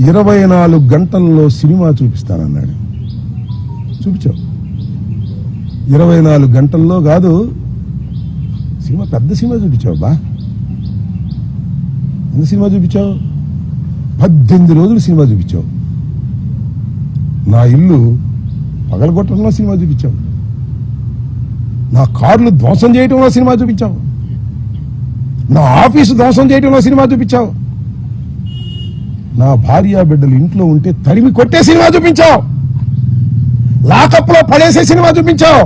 24 గంటల్లో సినిమా చూపిస్తానన్నాడు. చూపించావు. 24 గంటల్లో కాదు, సినిమా పెద్ద సినిమా చూపించావు. ఎంత సినిమా చూపించావు? 18 రోజులు సినిమా చూపించావు. నా ఇల్లు పగలగొట్టడంలో సినిమా చూపించావు. నా కార్లు ధ్వంసం చేయడంలో సినిమా చూపించావు. నా ఆఫీసు ధ్వంసం చేయడంలో సినిమా చూపించావు. నా భార్య బిడ్డలు ఇంట్లో ఉంటే తరిమి కొట్టే సినిమా చూపించావు. లాకప్ లో పడేసే సినిమా చూపించావు.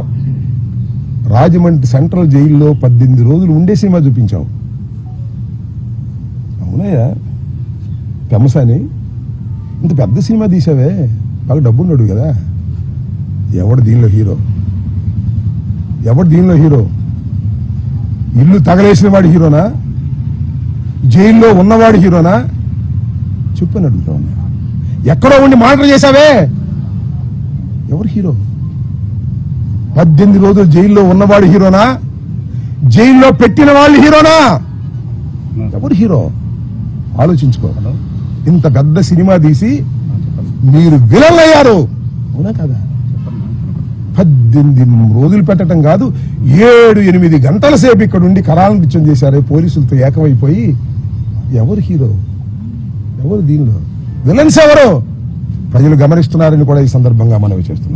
రాజమండ్రి సెంట్రల్ జైల్లో 18 రోజులు ఉండే సినిమా చూపించావు. అవునయ్యా పెమసాని, ఇంత పెద్ద సినిమా తీసావే, బాగా డబ్బున్నాడు కదా. ఎవడు దీనిలో హీరో? ఎవడు దీనిలో హీరో? ఇల్లు తగలేసిన వాడు హీరోనా? జైల్లో ఉన్నవాడు హీరోనా? చెప్పని అడుగుతా ఉన్నా. ఎక్కడో ఉండి మానిటర్ చేశావే, ఎవరు హీరో? 18 రోజులు జైల్లో ఉన్నవాడు హీరోనా? జైల్లో పెట్టిన వాళ్ళు హీరోనా? ఎవరు హీరో? ఆలోచించుకో. ఇంత పెద్ద సినిమా తీసి మీరు విలన్ అయ్యారు, అవునా కదా? 18 రోజులు పెట్టడం కాదు, 7-8 గంటల సేపు ఇక్కడ ఉండి కరాల నృత్యం చేశారు పోలీసులతో ఏకమైపోయి. ఎవరు హీరో? ఎవరు దీనిలో విలన్స్? ఎవరు? ప్రజలు గమనిస్తున్నారని కూడా ఈ సందర్భంగా మనవి చేస్తున్నాం.